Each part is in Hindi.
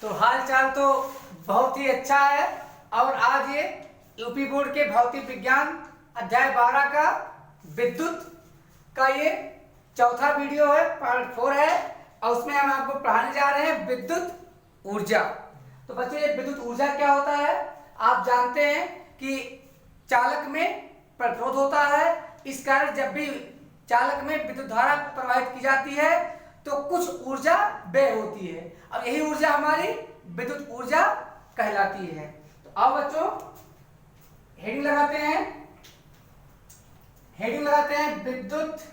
तो हाल चाल तो बहुत ही अच्छा है। और आज ये यूपी बोर्ड के भौतिक विज्ञान अध्याय 12 का विद्युत का ये चौथा वीडियो है, पार्ट 4 है। और उसमें हम आपको पढ़ाने जा रहे हैं विद्युत ऊर्जा। तो बच्चों, ये विद्युत ऊर्जा क्या होता है? आप जानते हैं कि चालक में प्रतिरोध होता है। इस कारण जब भी चालक में विद्युत धारा प्रवाहित की जाती है तो कुछ ऊर्जा व्यय होती है। अब यही ऊर्जा हमारी विद्युत ऊर्जा कहलाती है। तो आओ बच्चों, हेडिंग लगाते हैं। हेडिंग लगाते हैं विद्युत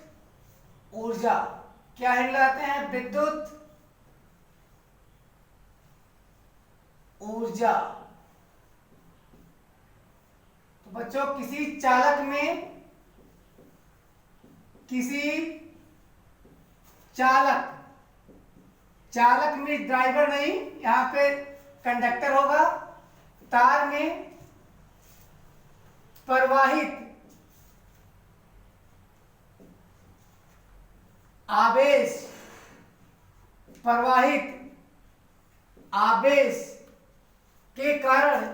ऊर्जा। क्या हेडिंग लगाते हैं? विद्युत ऊर्जा। तो बच्चों, किसी चालक में ड्राइवर नहीं, यहां पे कंडक्टर होगा। तार में प्रवाहित आवेश के कारण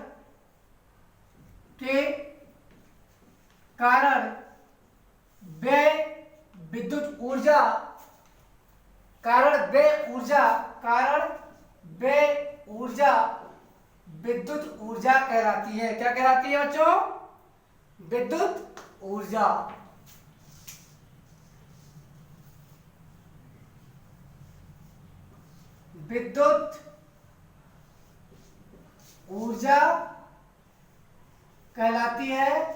व्यय विद्युत ऊर्जा विद्युत ऊर्जा कहलाती है। क्या कहलाती है बच्चों? विद्युत ऊर्जा। विद्युत ऊर्जा कहलाती है।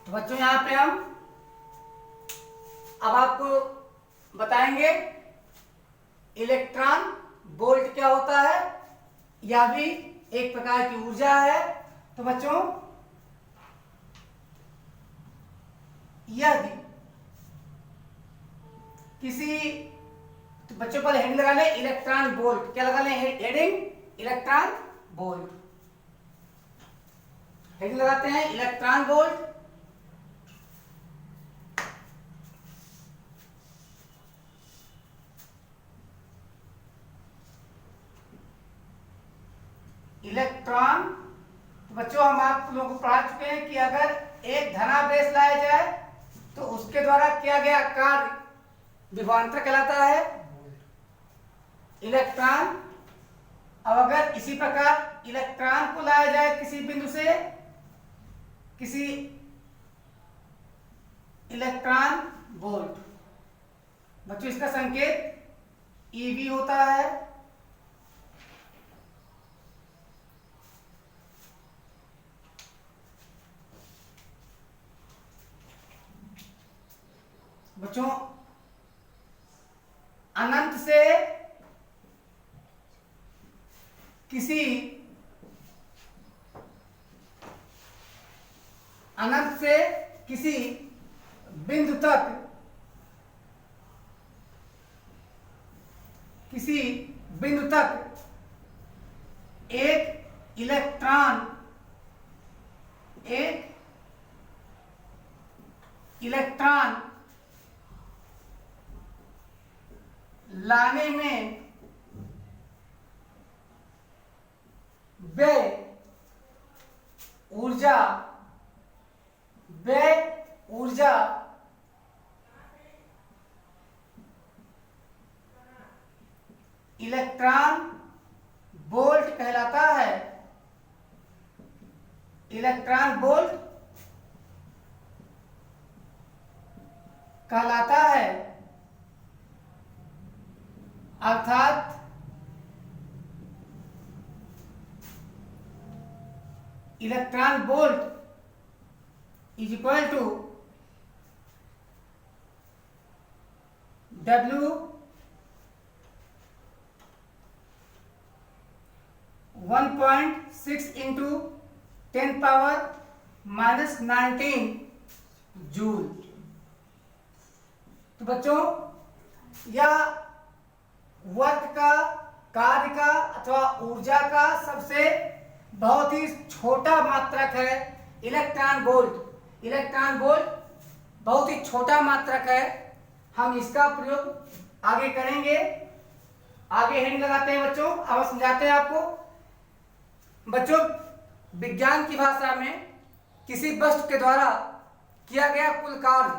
तो बच्चों, यहां पे हम अब आपको बताएंगे इलेक्ट्रॉन वोल्ट क्या होता है। यह भी एक प्रकार की ऊर्जा है। तो बच्चों, यदि तो बच्चों पहले हेडिंग लगा लें इलेक्ट्रॉन वोल्ट। क्या लगा लें? Heading electron volt. हेडिंग लगाते हैं इलेक्ट्रॉन वोल्ट। इलेक्ट्रॉन। तो बच्चों, हम आप लोगों को पढ़ा चुके हैं कि अगर एक धनावेश लाया जाए तो उसके द्वारा किया गया कार्य विभवांतर कहलाता है इलेक्ट्रॉन। अब अगर इसी प्रकार इलेक्ट्रॉन को लाया जाए किसी बिंदु से किसी इलेक्ट्रॉन वोल्ट, बच्चों इसका संकेत EV होता है। बच्चों, अनंत से किसी बिंदु तक एक इलेक्ट्रॉन लाने में व्यय ऊर्जा इलेक्ट्रॉन वोल्ट कहलाता है। इलेक्ट्रॉन वोल्ट कहलाता है। अर्थात electron volt is equal to W 1.6 into 10⁻⁻19 joule. तो बच्चों, यह वर्क का, कार्य का अथवा ऊर्जा का सबसे बहुत ही छोटा मात्रक है इलेक्ट्रॉन वोल्ट। इलेक्ट्रॉन वोल्ट बहुत ही छोटा मात्रक है, हम इसका प्रयोग आगे करेंगे। आगे हेडिंग लगाते हैं बच्चों, अब समझाते हैं आपको। बच्चों, विज्ञान की भाषा में किसी वस्तु के द्वारा किया गया कुल कार्य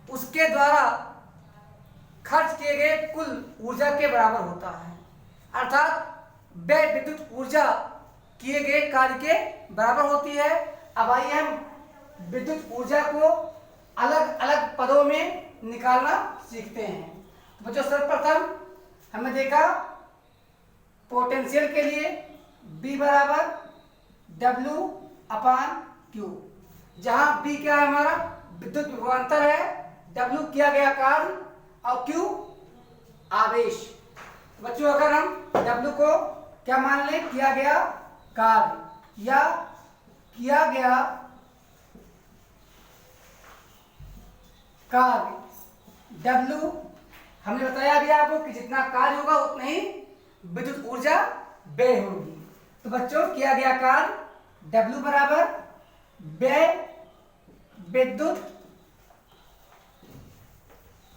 उसके द्वारा खर्च किए गए कुल ऊर्जा के बराबर होता है, अर्थात वह विद्युत ऊर्जा किए गए कार्य के बराबर होती है। अब आइए हम विद्युत ऊर्जा को अलग अलग पदों में निकालना सीखते हैं। तो बच्चों, सर्वप्रथम हमने देखा पोटेंशियल के लिए B बराबर W/Q, जहां B क्या है हमारा विद्युत विभवांतर है, W किया गया कार्य और Q आवेश। बच्चों, अगर हम W को क्या मान लें, किया गया कार्य या किया गया कार्य, W हमने बताया अभी आपको कि जितना कार्य होगा उतना ही विद्युत ऊर्जा व्यय होगी। तो बच्चों, किया गया कार्य W बराबर व्यय विद्युत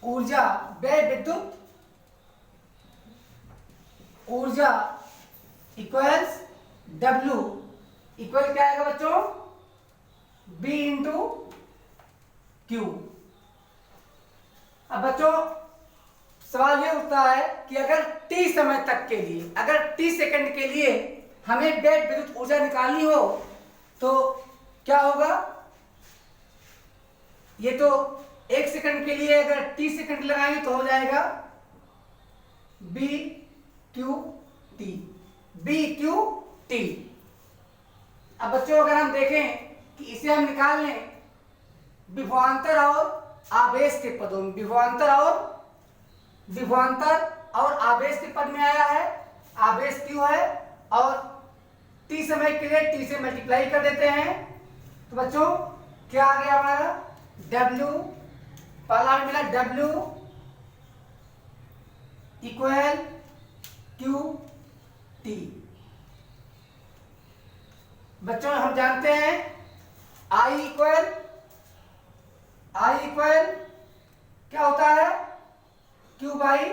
ऊर्जा, व्यय विद्युत ऊर्जा इक्वल्स W इक्वल क्या आएगा बच्चों, B इंटू Q। अब बच्चों, सवाल ये उठता है कि अगर T समय तक के लिए, अगर T सेकंड के लिए हमें व्यय विद्युत ऊर्जा निकालनी हो तो क्या होगा। ये तो 1 सेकंड के लिए अगर T सेकंड लगाएंगे तो हो जाएगा BQT, BQT। अब बच्चों, अगर हम देखें कि इसे हम निकाल लें विभवांतर और आवेश के पदों में, विभवांतर और आवेश के पद में आया है, आवेश Q है और T समय के लिए T से मल्टीप्लाई कर देते हैं। तो बच्चों, क्या आ गया हमारा W, पहला मिला W इक्वल QT। बच्चों, हम जानते हैं I इक्वल क्या होता है, Q बाई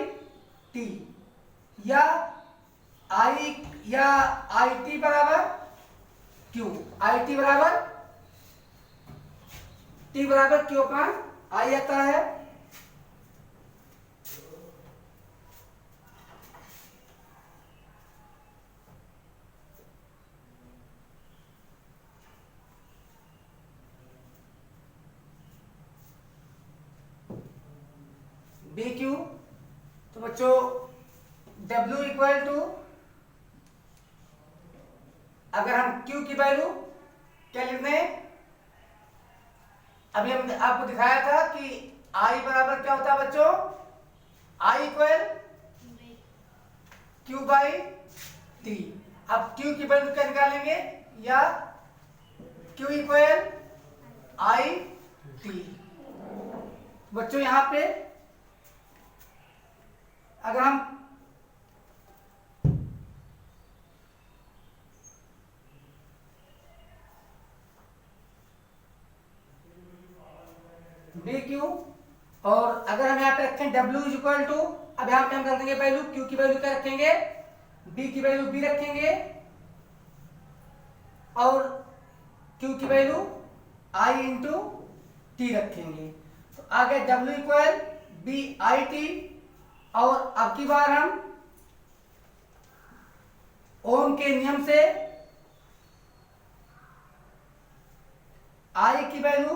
T, या IT बराबर Q, IT बराबर T बराबर Q अपॉन I आता है। BQ, तो बच्चों W इक्वल टू, अगर हम Q की वैल्यू क्या लिखते हैं, अभी हमने आपको दिखाया था कि I बराबर क्या होता है बच्चों, I equal Q by T। अब Q की वैल्यू क्या निकालेंगे, या Q इक्वल IT। बच्चों, यहां पे अगर हम BQ और अगर हम यहाँ पे रखें W इक्वल टू, अब यहाँ पे हम कर देंगे वैल्यू, Q की वैल्यू क्या रखेंगे, B की वैल्यू B रखेंगे और Q की वैल्यू I इंटू T रखेंगे। तो आगे W इक्वल BIT, और अब की बार हम ओम के नियम से I की वैल्यू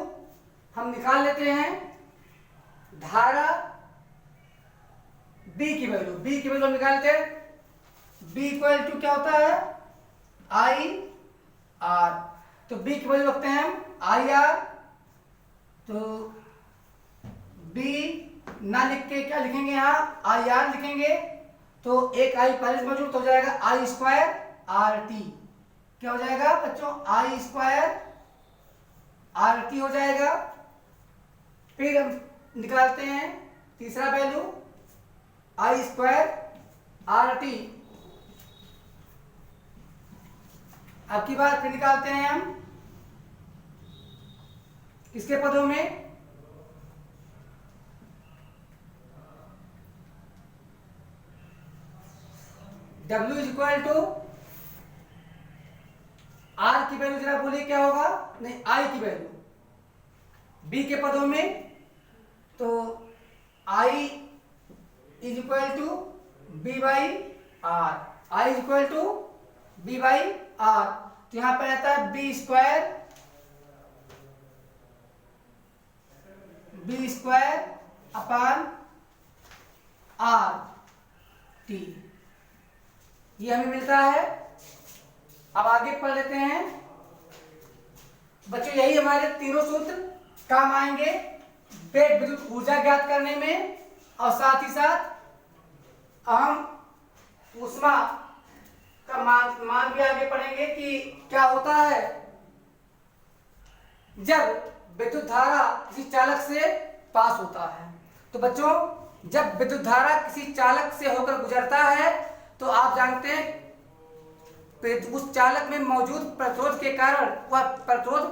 हम निकाल लेते हैं, धारा B की वैल्यू हम निकालते हैं। B इक्वल टू क्या होता है, IR, तो B की वैल्यू रखते हैं हम IR। तो B ना लिख के क्या लिखेंगे, यहाँ IR लिखेंगे, तो एक I पहले मौजूद हो जाएगा, I स्क्वायर RT क्या हो जाएगा बच्चों, I स्क्वायर RT हो जाएगा। फिर हम निकालते हैं तीसरा वैल्यू I स्क्वायर RT। अब की बार फिर निकालते हैं हम इसके पदों में W is equal to R की वैल्यू जरा बोलिए क्या होगा, नहीं I की वैल्यू, B के पदों में तो I is equal to B by R, I is equal to B by R, तो यहां पर आता है B square upon R T, ये हमें मिलता है। अब आगे पढ़ लेते हैं बच्चों, यही हमारे तीनों सूत्र काम आएंगे वेग विद्युत ऊर्जा ज्ञात करने में, और साथ ही साथ हम ऊष्मा का मान भी आगे पढ़ेंगे कि क्या होता है जब विद्युत धारा किसी चालक से पास होता है। तो बच्चों, जब विद्युत धारा किसी चालक से होकर गुजरता है तो आप जानते हैं उस चालक में मौजूद प्रतिरोध के कारण, वह प्रतिरोध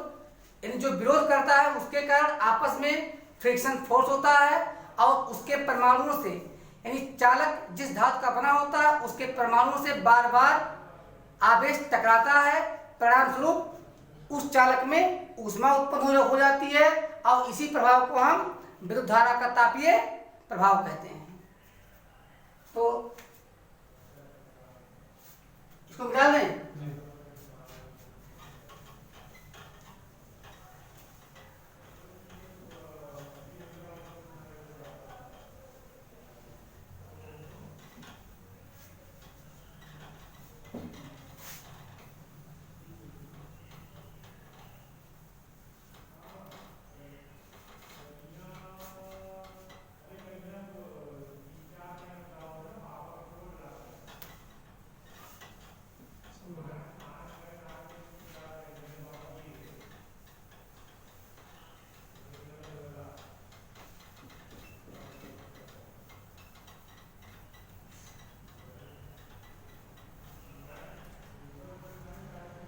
यानी जो विरोध करता है उसके कारण आपस में फ्रिक्शन फोर्स होता है, और उसके परमाणुओं से यानी चालक जिस धातु का बना होता है उसके परमाणुओं से बार बार आवेश टकराता है, परिणाम स्वरूप उस चालक में ऊष्मा उत्पन्न हो जाती है, और इसी प्रभाव को हम विद्युत धारा का तापीय प्रभाव कहते हैं। तो इसको ख्याल दें।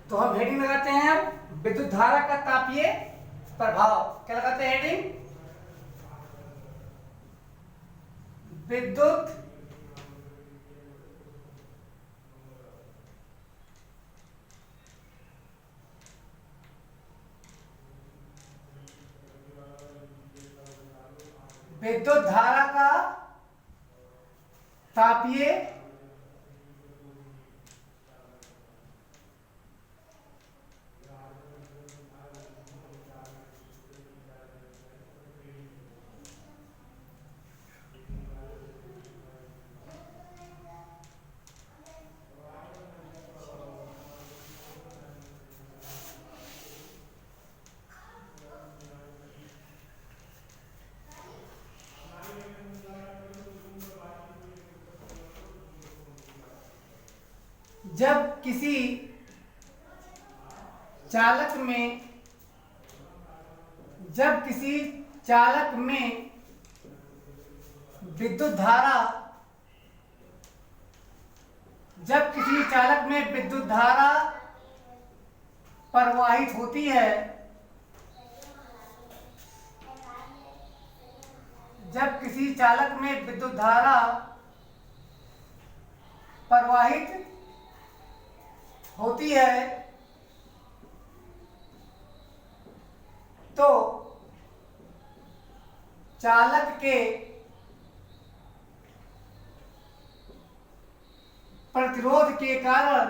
तो हम हेडिंग लगाते हैं विद्युत धारा का तापीय प्रभाव। क्या लगाते हैं हेडिंग? विद्युत विद्युत धारा का तापीय जब किसी चालक में विद्युत धारा प्रवाहित होती है, जब किसी चालक में विद्युत धारा प्रवाहित होती है तो चालक के प्रतिरोध के कारण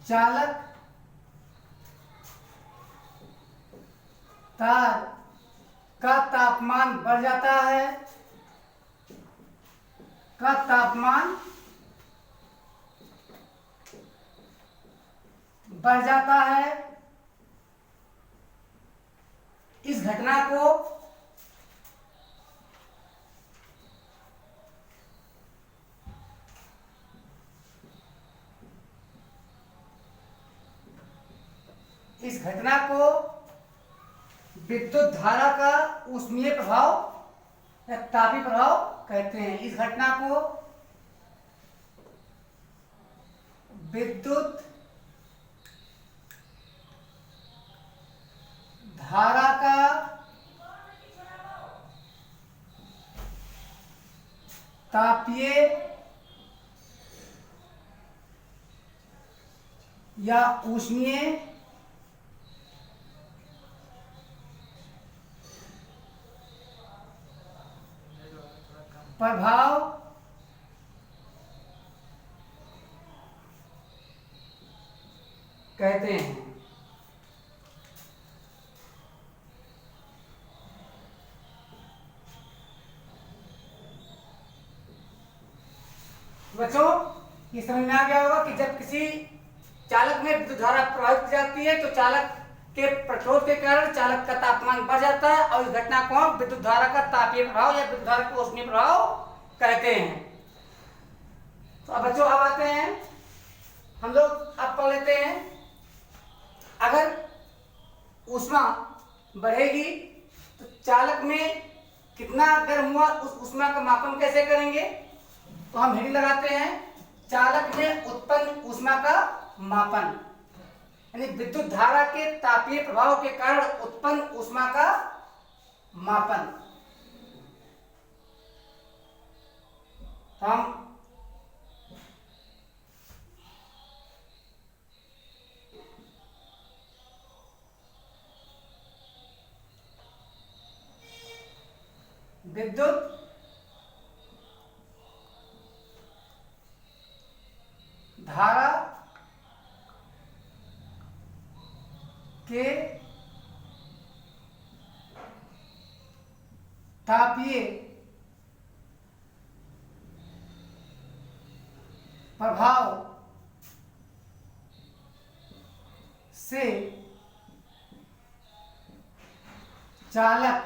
चालक तार का तापमान बढ़ जाता है, इस घटना को विद्युत धारा का ऊष्मीय प्रभाव या तापीय प्रभाव कहते हैं। इस घटना को विद्युत धारा का तापीय या ऊष्मीय प्रभाव कहते हैं। बच्चों, ये समझ में आ गया होगा कि जब किसी चालक में विद्युत धारा प्रवाहित की जाती है तो चालक के प्रतिरोध के कारण चालक का तापमान बढ़ जाता है, और इस घटना को हम विद्युत धारा का तापीय प्रभाव या विद्युत धारा का ऊष्मीय प्रभाव कहते हैं। तो अब बच्चों, अब आते हैं हम लोग, अब पढ़ लेते हैं, अगर ऊष्मा बढ़ेगी तो चालक में कितना गर्म हुआ उस ऊष्मा का मापन कैसे करेंगे। तो हम हेडिंग लगाते हैं, चालक में उत्पन्न ऊष्मा का मापन, यानी विद्युत धारा के तापीय प्रभाव के कारण उत्पन्न ऊष्मा का मापन। हम विद्युत धारा के तापीय प्रभाव से चालक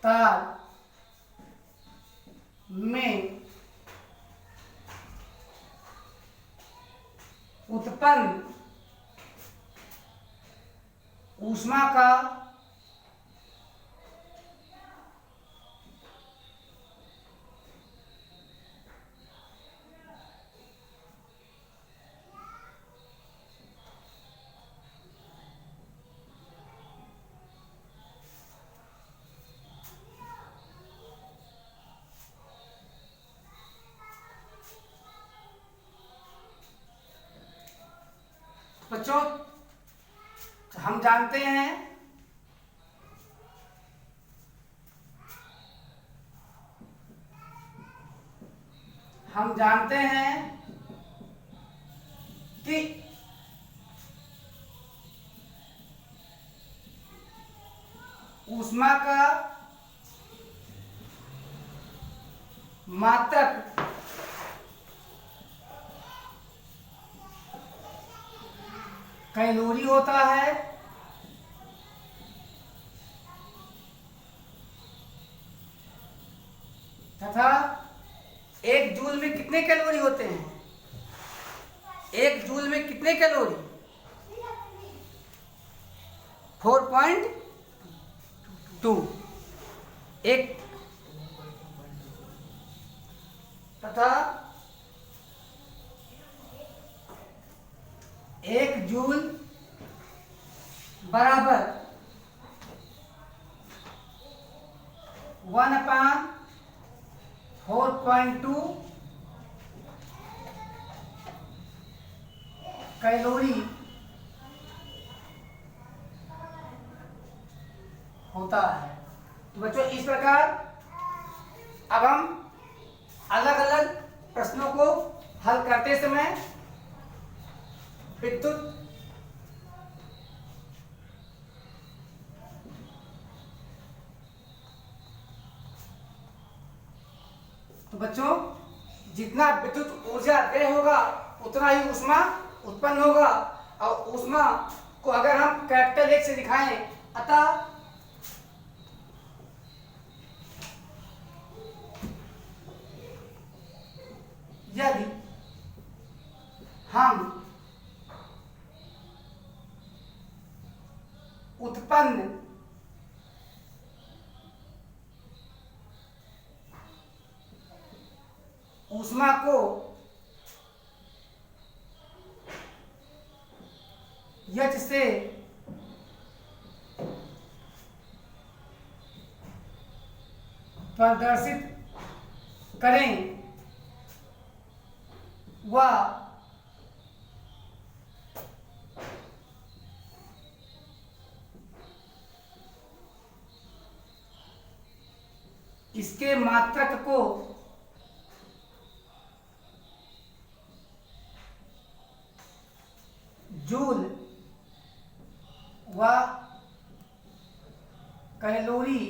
तार में उत्पन्न ऊष्मा का बच्चों, हम जानते हैं कि ऊष्मा का मात्रक कैलोरी होता है, तथा एक जूल में कितने कैलोरी होते हैं। एक जूल में कितने कैलोरी, 4.2। एक तथा 1 जूल बराबर 1/4.2 कैलोरी होता है। तो बच्चों, इस प्रकार अब हम अलग अलग प्रश्नों को हल करते समय विद्युत तो बच्चों, जितना विद्युत ऊर्जा व्यय होगा उतना ही ऊष्मा उत्पन्न होगा, और ऊष्मा को अगर हम कैपिटल H से दिखाएं, अतः यदि हम उत्पन्न यच से प्रदर्शित करें व इसके मात्रक को जूल व कैलोरी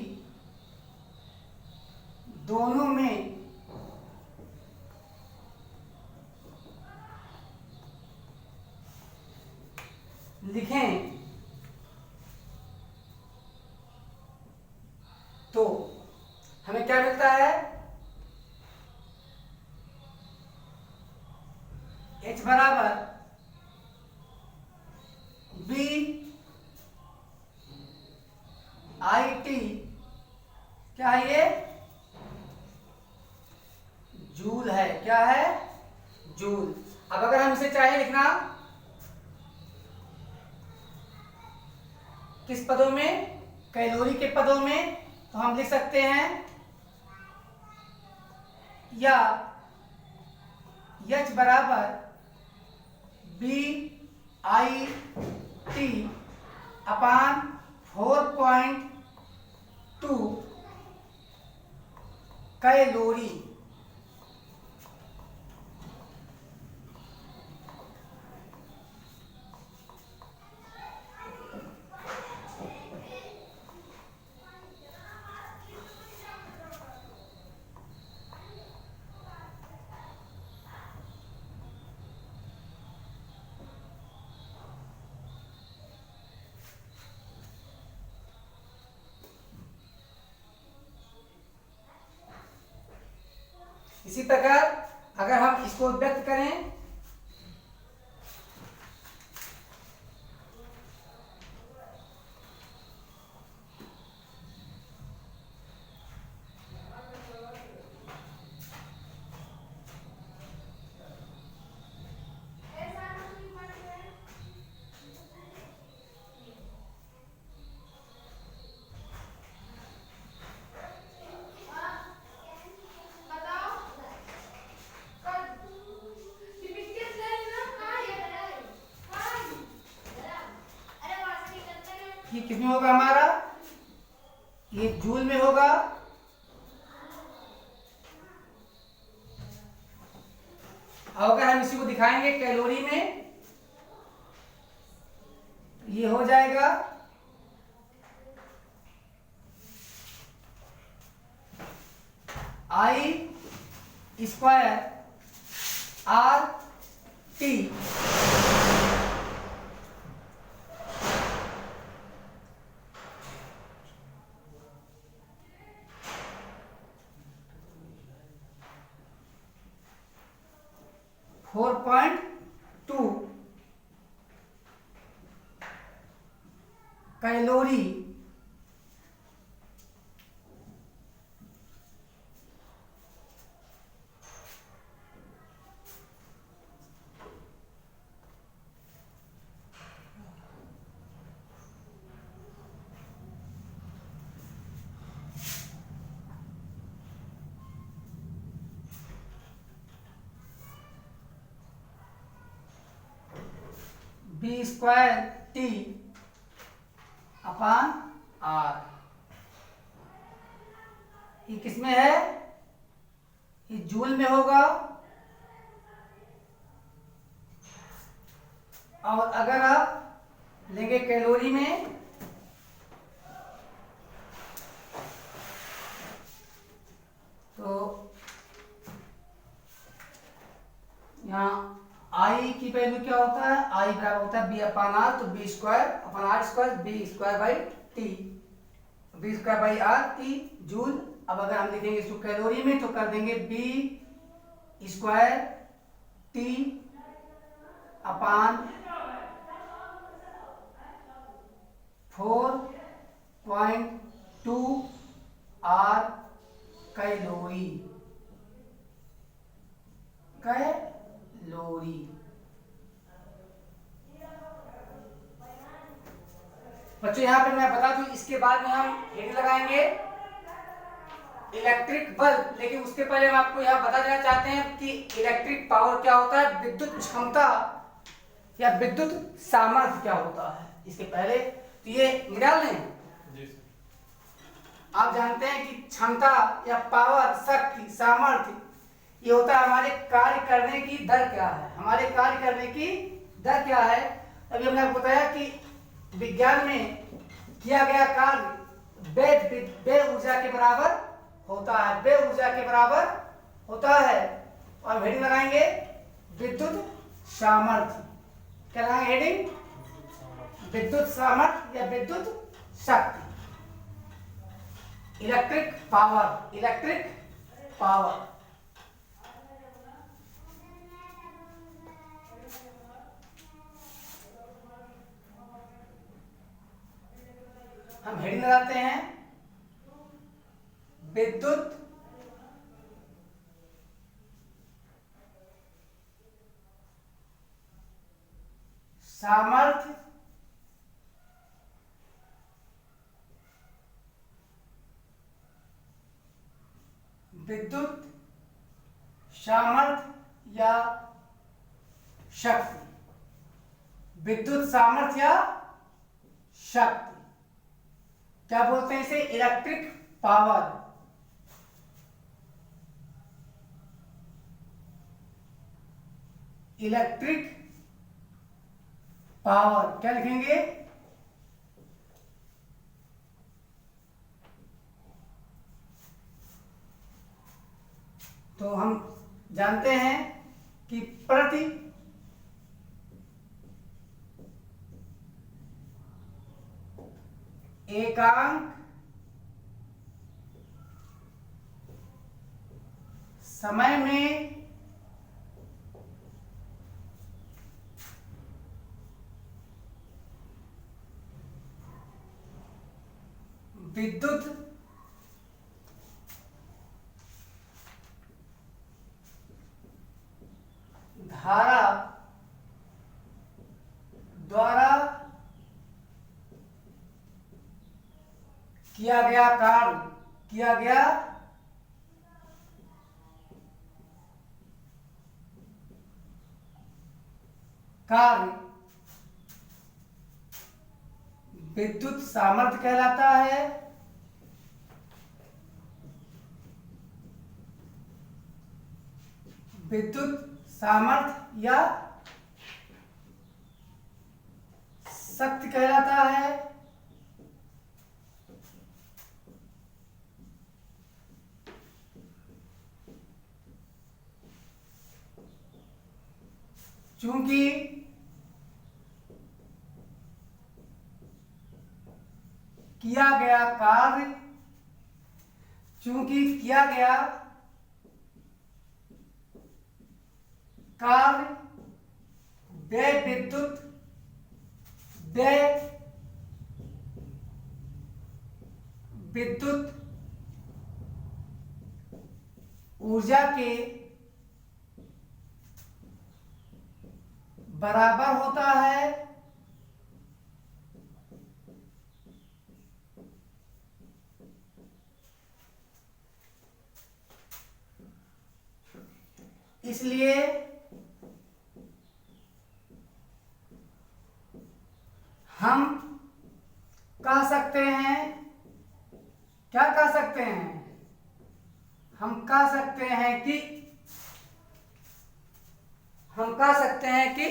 दोनों में लिखें तो हमें क्या मिलता है? H बराबर बी आई टी, क्या है ये? जूल है। क्या है? जूल। अब अगर हम इसे चाहे लिखना किस पदों में? कैलोरी के पदों में, तो हम लिख सकते हैं या H बराबर B I T upon 4.2 calorie. इसी प्रकार अगर हम इसको व्यक्त करें ये किसमें होगा हमारा? ये जूल में होगा। और अगर हम इसी को दिखाएंगे कैलोरी में, ये हो जाएगा I square R T 4.2 calorie B square T upon R. ये किसमें है? ये जूल में होगा। और अगर आप लेंगे कैलोरी में, तो यहाँ आई की वैल्यू क्या होता है? आई बराबर होता है बी अपान आर, तो B square upon R square, B square by T, B square by R T joule. अब अगर हम लिखेंगे इसको कैलोरी में, तो कर देंगे B square T upon 4.2 R calorie. Calorie बच्चों यहाँ पे मैं बता दूं, इसके बाद में हम हेड लगाएंगे इलेक्ट्रिक बल्ब। लेकिन उसके पहले हम आपको यहाँ बता देना चाहते हैं कि इलेक्ट्रिक पावर क्या होता है, विद्युत क्षमता या विद्युत सामर्थ्य क्या होता है। इसके पहले तो ये निकाल लें। आप जानते हैं कि क्षमता या पावर, शक्ति, सामर्थ्य, ये होता है हमारे कार्य करने की दर क्या है, हमारे कार्य करने की दर क्या है। अभी हमने आपको बताया कि विज्ञान में किया गया कार्य वे ऊर्जा के बराबर होता है, वे ऊर्जा के बराबर होता है। और हेडिंग लगाएंगे विद्युत सामर्थ्य। क्या लगाएंगे हेडिंग? विद्युत सामर्थ्य या विद्युत शक्ति, इलेक्ट्रिक पावर, इलेक्ट्रिक पावर। हम हेडिंग लगाते हैं विद्युत सामर्थ्य विद्युत सामर्थ्य या शक्ति, विद्युत सामर्थ्य या शक्ति। क्या बोलते हैं इसे? Electric power. इलेक्ट्रिक पावर क्या लिखेंगे? तो हम जानते हैं कि प्रति एकांक समय में विद्युत धारा द्वारा किया गया कार्य, किया गया कार्य विद्युत सामर्थ्य कहलाता है। विद्युत सामर्थ्य या शक्ति कहलाता है। चूंकि किया गया कार्य, चूंकि किया गया कार्य व्यय विद्युत व्यय विद्युत ऊर्जा के बराबर होता है, इसलिए हम कह सकते हैं, क्या कह सकते हैं? हम कह सकते हैं कि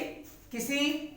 किसी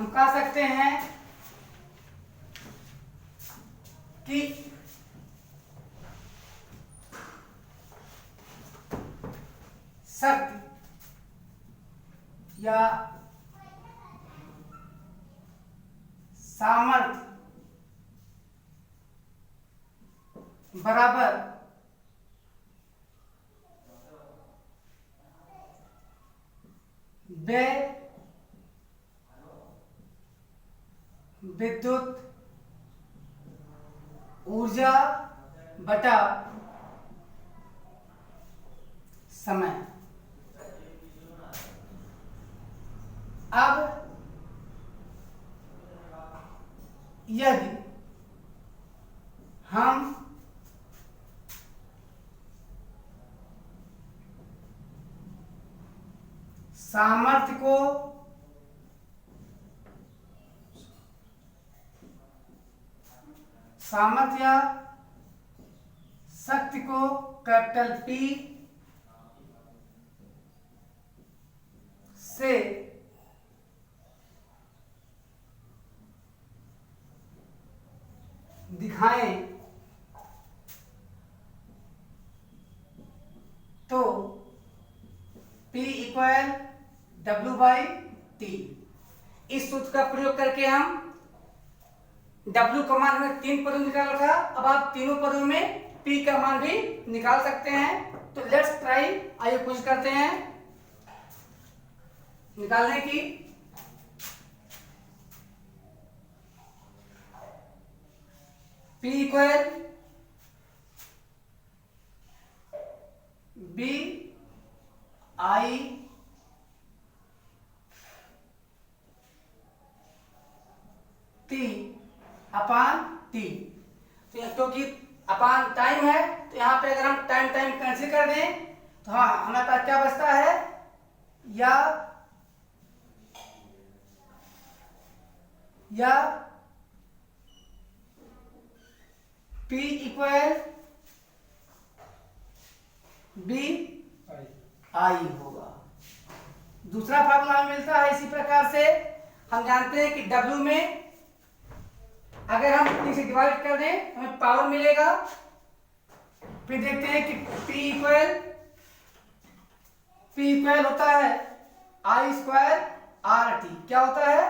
हम कह सकते हैं कि शक्ति या सामर्थ्य बराबर व्यय विद्युत ऊर्जा बटा समय। अब यदि हम सामर्थ्य को सामर्थ्य या शक्ति को कैपिटल P से दिखाएं तो P equal W by T। इस सूत्र का प्रयोग करके हम W का मान हमें 3 पदों में निकाला था, अब आप तीनों पदों में P का मान भी निकाल सकते हैं। तो लेट्स ट्राई, आइए कोशिश करते हैं निकालने की। P equal B I T upon T। तो क्योंकि अपान टाइम है तो यहाँ पे अगर हम टाइम टाइम कैंसिल कर दें तो हाँ हमारे पास क्या बचता है, या P इक्वल B I होगा। दूसरा फार्मूला हमें मिलता है इसी प्रकार से। हम जानते हैं कि W में अगर हम 3 से डिवाइड कर दें हमें पावर मिलेगा। फिर देखते हैं कि P इक्वल होता है I स्क्वायर RT। क्या होता है?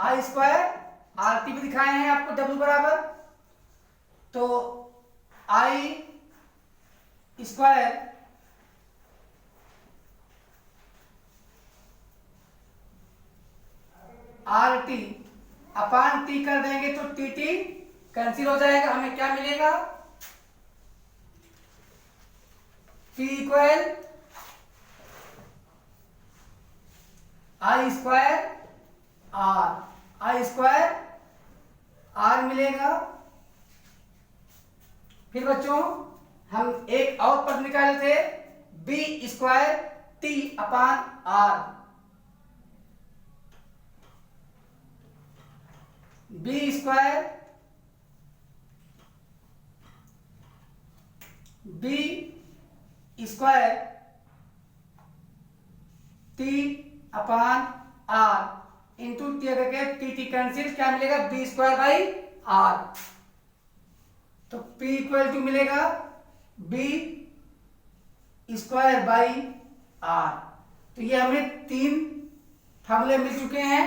I स्क्वायर RT भी दिखाए हैं आपको W बराबर। तो I square RT upon T कर देंगे तो TT कैंसिल हो जाएगा। हमें क्या मिलेगा? P equal I square R मिलेगा। फिर बच्चों हम एक और पद निकाले थे B स्क्वायर T अपान R। B स्क्वायर T अपान R इंटू T करके T कैंसिल, क्या मिलेगा? B square by R। तो P इक्वल टू मिलेगा B स्क्वायर बाई R। तो ये हमें 3 फार्मूले मिल चुके हैं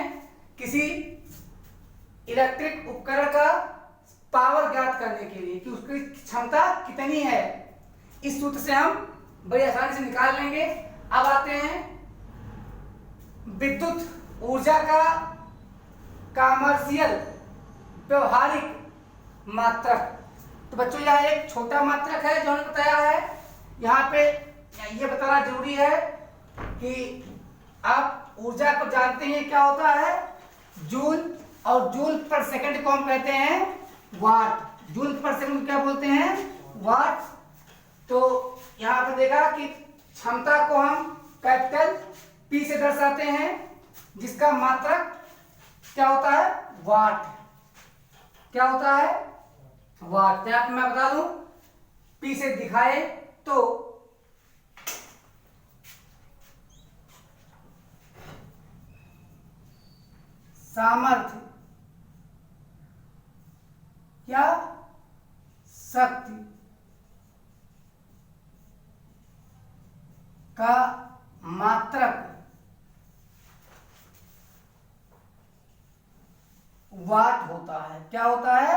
किसी इलेक्ट्रिक उपकरण का पावर ज्ञात करने के लिए कि उसकी क्षमता कितनी है। इस सूत्र से हम बड़ी आसानी से निकाल लेंगे। अब आते हैं विद्युत ऊर्जा का कमर्शियल व्यवहारिक मात्रक। तो बच्चों यह एक छोटा मात्रक है जो हमने बताया है। यहाँ पे ये बताना जरूरी है कि आप ऊर्जा को जानते हैं क्या होता है, जूल, और जूल पर सेकंड को हम कहते हैं वाट। जूल पर सेकंड क्या बोलते हैं? वाट। तो यहाँ पर देखा कि क्षमता को हम कैपिटल P से दर्शाते हैं जिसका मात्रक क्या होता है? वाट। क्या होता है? वाट। क्या मैं बता दूं, P से दिखाए तो सामर्थ्य या शक्ति का मात्रक वाट होता है। क्या होता है?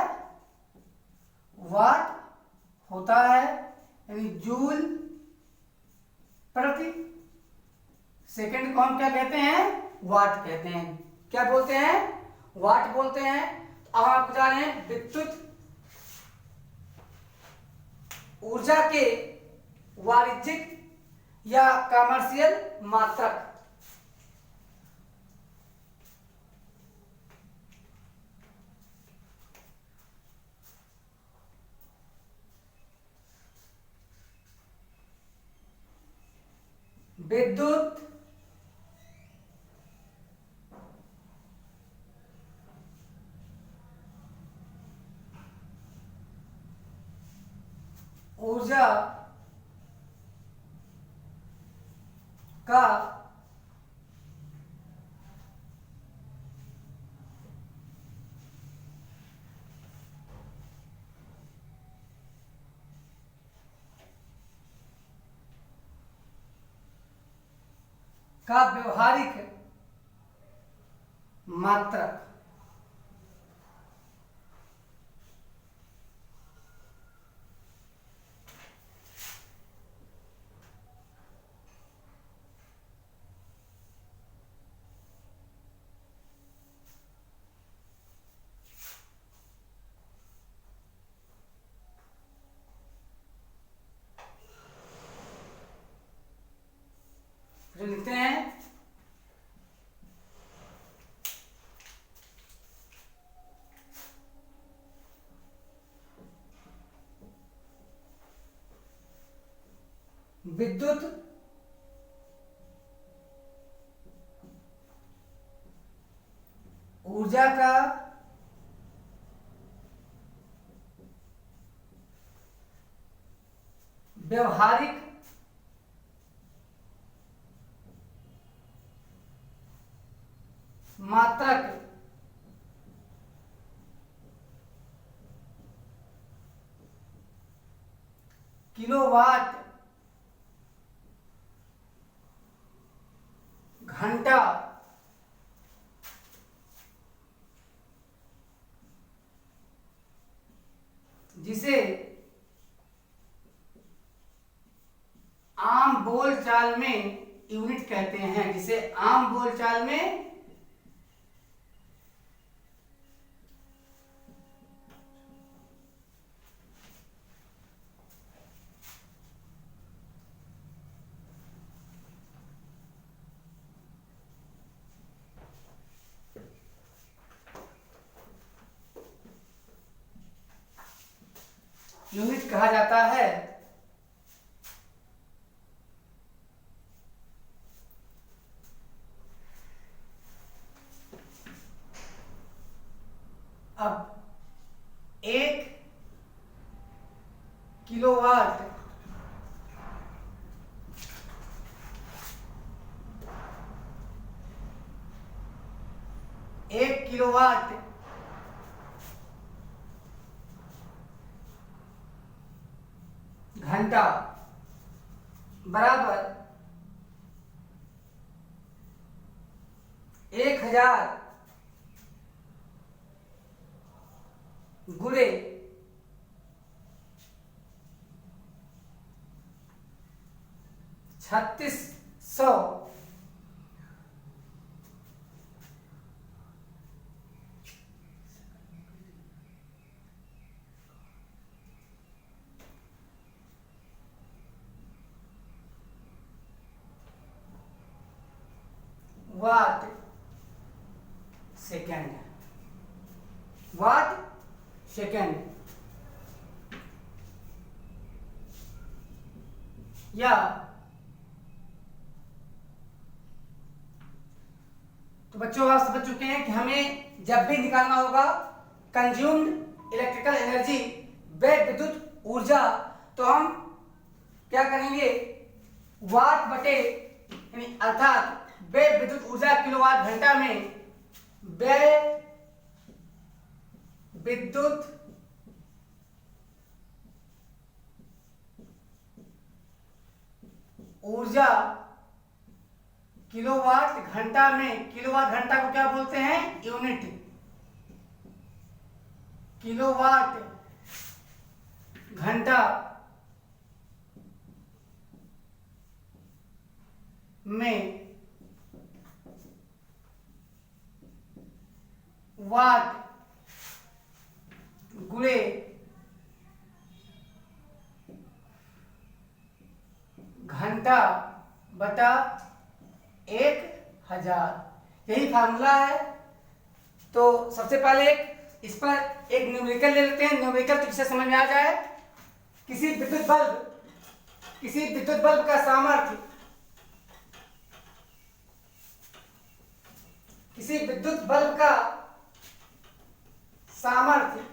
वाट होता है, यानी जूल प्रति सेकंड को हम क्या कहते हैं? वाट कहते हैं। क्या बोलते हैं? वाट बोलते हैं। अब आप जा रहे हैं विद्युत ऊर्जा के वाणिज्यिक या कमर्शियल मात्रक। विद्युत ऊर्जा का व्यवहारिक मात्रक। फिर लिखते हैं विद्युत ऊर्जा का व्यवहारिक मात्रक किलोवाट घंटा जिसे आम बोलचाल में यूनिट कहते हैं। जिसे आम बोलचाल में यूनिट कहा जाता है। अब 1 किलोवाट घंटा बराबर 1000 गुणे 3600 वाट सेकेंड। वाट सेकेंड या तो बच्चों आप समझ चुके हैं कि हमें जब भी निकालना होगा कंज्यूम्ड इलेक्ट्रिकल एनर्जी व विद्युत ऊर्जा, तो हम क्या करेंगे? वाट बटे यानी अर्थात वे विद्युत ऊर्जा किलोवाट घंटा में व्यय विद्युत ऊर्जा किलोवाट घंटा में, किलोवाट घंटा को क्या बोलते हैं? यूनिट। किलोवाट घंटा में वाट गुणे घंटा बटा 1000, यही फार्मूला है। तो सबसे पहले इस पर एक न्यूमेरिकल ले लेते हैं, न्यूमेरिकल तो जिससे समझ में आ जाए। किसी विद्युत बल्ब का सामर्थ्य, किसी विद्युत बल्ब का सामर्थ्य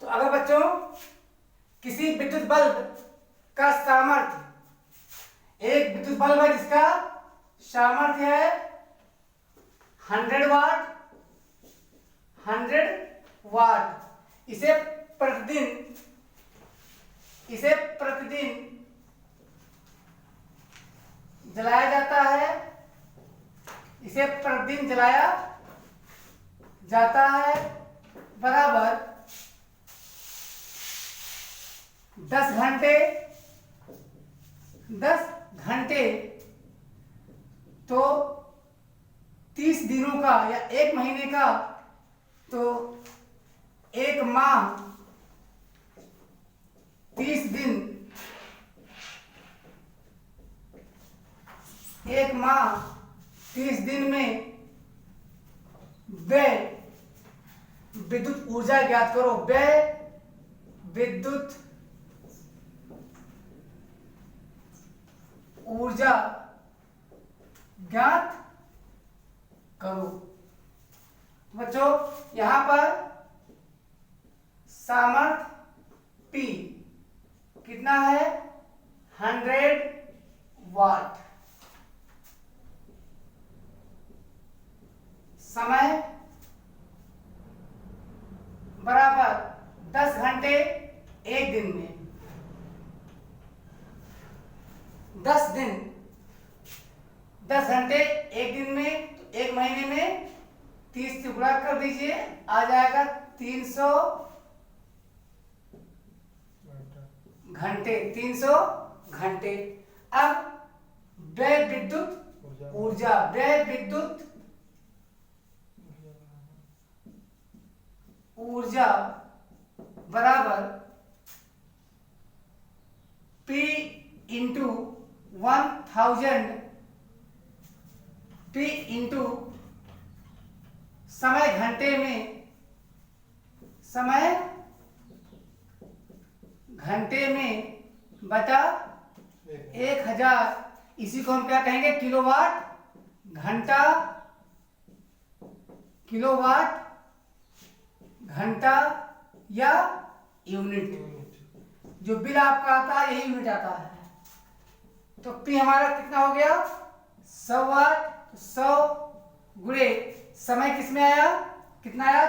तो अगर बच्चों किसी विद्युत बल्ब का सामर्थ्य, एक विद्युत बल्ब है जिसका सामर्थ्य है 100 वाट, 100 वाट, इसे प्रतिदिन जलाया जाता है, इसे प्रतिदिन जलाया जाता है बराबर 10 घंटे तो 30 दिनों का या 1 महीने का, तो 1 माह 30 दिन, 1 माह 30 दिन में व्यय विद्युत ऊर्जा ज्ञात करो। व्यय विद्युत ऊर्जा ज्ञात करो। बच्चों यहां पर सामर्थ्य P कितना है? 100 वाट। समय बराबर 10 घंटे 1 दिन में, 10 दिन 10 घंटे 1 दिन में, तो 1 महीने में 30 से गुणा कर दीजिए, आ जाएगा 300 घंटे, 300 घंटे। अब व्यय विद्युत ऊर्जा, व्यय विद्युत ऊर्जा बराबर P इंटू 1000, P इंटू समय घंटे में, समय घंटे में बटा 1000, इसी को हम क्या कहेंगे? किलोवाट घंटा, किलोवाट घंटा या यूनिट। जो बिल आपका आता है यही यूनिट आता है। तो P हमारा कितना हो गया? 100 वाट। 100 गुणे समय किस में आया? कितना आया?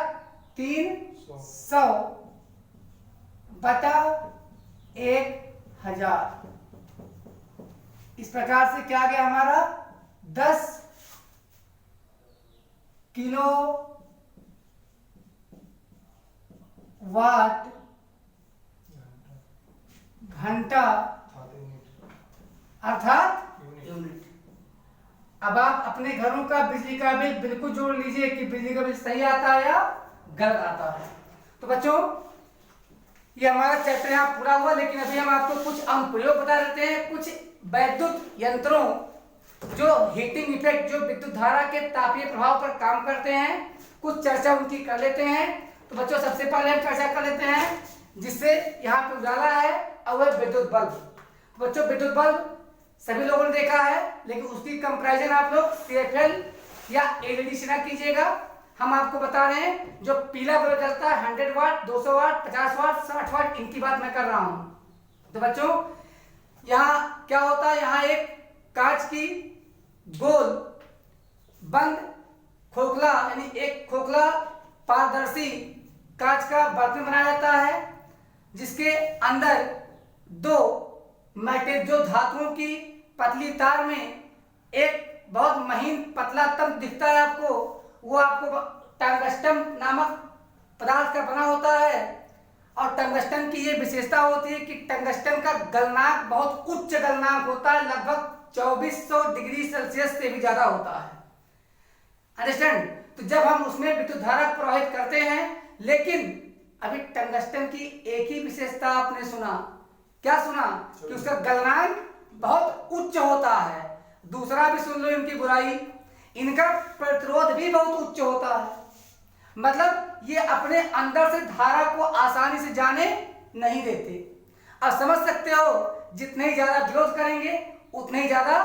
300 बटा 1000। इस प्रकार से क्या आ गया हमारा? 10 किलो वाट घंटा अर्थात यूनिट। अब आप अपने घरों का बिजली का बिल बिल्कुल जोड़ लीजिए कि बिजली का बिल सही आता है या गलत आता है। तो बच्चों ये हमारा चैप्टर यहाँ पूरा हुआ, लेकिन अभी हम आपको कुछ अनुप्रयोग बता देते हैं, कुछ वैद्युत यंत्रों जो हीटिंग इफेक्ट, जो विद्युत धारा के तापीय प्रभाव पर काम करते हैं, कुछ चर्चा उनकी कर लेते हैं। तो बच्चों सबसे पहले हम चर्चा कर लेते हैं जिससे यहाँ पे उजाला है और वह विद्युत बल्ब। तो बच्चों विद्युत बल्ब सभी लोगों ने देखा है, लेकिन उसकी कंपैरिजन आप लोग CFL या एलईडी से ना कीजिएगा। हम आपको बता रहे हैं जो पीला बल्ब जलता है 100 वाट, 200 वाट, 50 वाट, 60 वाट, इनकी बात मैं कर रहा हूं। तो बच्चों यहाँ क्या होता है, यहाँ एक कांच की गोल बंद खोखला यानी एक खोखला पारदर्शी कांच का बर्तन बनाया जाता है, जिसके अंदर दो मेटल जो धातुओं की पतली तार में एक बहुत महीन पतला तंतु दिखता है आपको, वो आपको टंगस्टन नामक पदार्थ का बना होता है। और टंगस्टन की ये विशेषता होती है कि टंगस्टन का गलनांक बहुत उच्च गलनांक होता है, लगभग 2400 डिग्री सेल्सियस से भी ज्यादा होता है। अंडरस्टैंड? तो जब हम उसमें विद्युत धारा प्रवाहित करते हैं, लेकिन अभी टंगस्टन की एक ही विशेषता आपने सुना, क्या सुना? कि उसका गलनांक बहुत उच्च होता है। दूसरा भी सुन लो इनकी बुराई, इनका प्रतिरोध भी बहुत उच्च होता है। मतलब ये अपने अंदर से धारा को आसानी से जाने नहीं देते। अब समझ सकते हो, जितने ही ज्यादा विरोध करेंगे उतने ही ज्यादा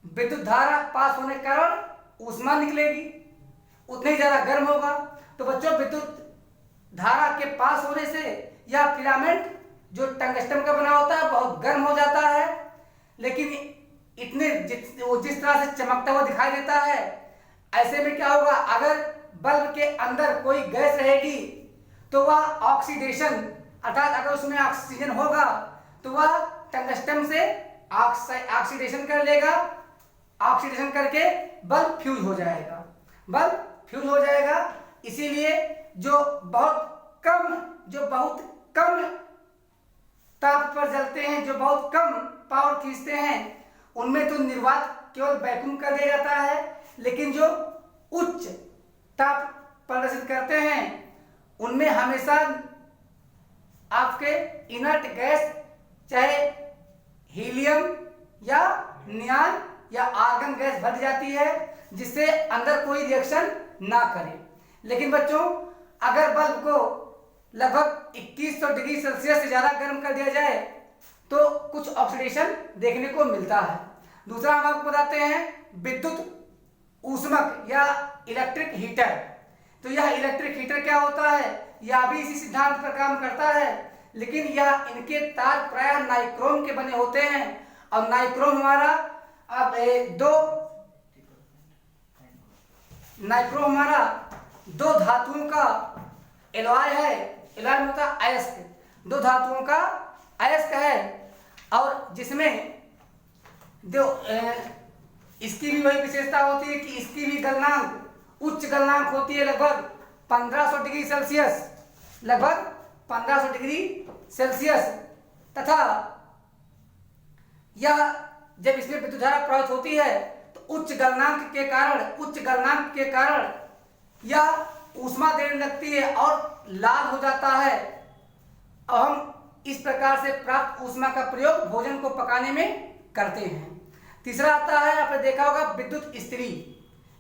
विद्युत धारा पास होने के कारण ऊष्मा निकलेगी, उतने ही ज्यादा गर्म होगा। तो बच्चों विद्युत धारा के पास होने से यह फिलामेंट जो टंगस्टन का बना होता है बहुत गर्म हो जाता है, लेकिन जिस तरह से चमकता हुआ दिखाई देता है, ऐसे में क्या होगा, अगर बल्ब के अंदर कोई गैस रहेगी तो वह ऑक्सीडेशन अर्थात अगर उसमें ऑक्सीजन होगा तो वह टंगस्टन से ऑक्सीडेशन कर लेगा, ऑक्सीडेशन करके बल्ब फ्यूज हो जाएगा, बल्ब फ्यूज हो जाएगा। इसीलिए जो बहुत कम ताप पर जलते हैं, जो बहुत कम पावर खींचते हैं, उनमें तो निर्वात केवल वैक्यूम कर दिया जाता है, लेकिन जो उच्च ताप प्रदर्शित करते हैं उनमें हमेशा आपके इनर्ट गैस, चाहे हीलियम या नियॉन या आर्गन गैस भर जाती है, जिससे अंदर कोई रिएक्शन ना करे। लेकिन बच्चों अगर बल्ब को लगभग 2100 डिग्री सेल्सियस से ज्यादा गर्म कर दिया जाए तो कुछ ऑक्सीडेशन देखने को मिलता है। दूसरा हम आपको बताते हैं विद्युत ऊष्मक या इलेक्ट्रिक हीटर। तो यह इलेक्ट्रिक हीटर क्या होता है, यह भी इसी सिद्धांत पर काम करता है, लेकिन यह इनके तार प्रायः नाइक्रोम के बने होते हैं। और नाइक्रोम हमारा दो धातुओं का एलॉय है, एलॉय होता है अयस्क, दो धातुओं का अयस्क है, और जिसमें जो इसकी भी वही विशेषता होती है कि इसकी भी गलनांक उच्च गलनांक होती है, लगभग 1500 डिग्री सेल्सियस, लगभग 1500 डिग्री सेल्सियस। तथा यह जब इसमें विद्युत धारा प्रवाहित होती है तो उच्च गलनांक के कारण यह ऊष्मा देने लगती है और लाल हो जाता है। और हम इस प्रकार से प्राप्त ऊष्मा का प्रयोग भोजन को पकाने में करते हैं। तीसरा आता है, आपने देखा होगा विद्युत इस्त्री,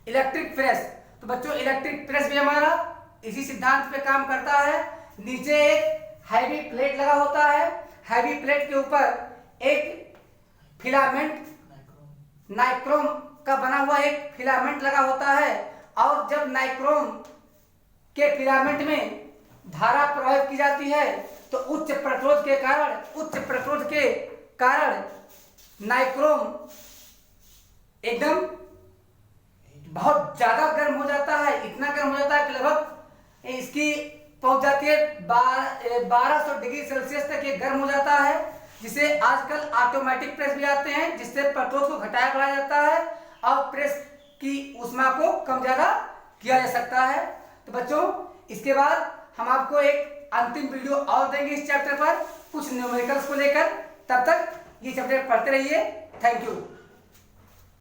इलेक्ट्रिक प्रेस। तो बच्चों इलेक्ट्रिक प्रेस भी हमारा इसी सिद्धांत पे काम करता है। नीचे एक हैवी प्लेट लगा होता है, हैवी प्लेट के ऊपर एक फिलामेंट नाइक्रोम का बना हुआ एक फिलामेंट लगा होता है, और जब नाइक्रोम के फिलामेंट में धारा प्रवाहित की जाती है तो उच्च प्रतिरोध के कारण नाइक्रोम एकदम बहुत ज्यादा गर्म हो जाता है, इतना गर्म हो जाता है कि लगभग इसकी पहुंच जाती है 1200 डिग्री सेल्सियस तक ये गर्म हो जाता है, जिसे आजकल ऑटोमेटिक प्रेस भी आते हैं, जिससे प्रतिरोध को घटाया बढ़ाया जाता है और प्रेस की ऊष्मा को कम ज्यादा किया जा सकता है। तो बच्चों इसके बाद हम आपको एक अंतिम वीडियो और देंगे इस चैप्टर पर कुछ न्यूमेरिकल्स को लेकर। तब तक ये चैप्टर पढ़ते रहिए। Thank you.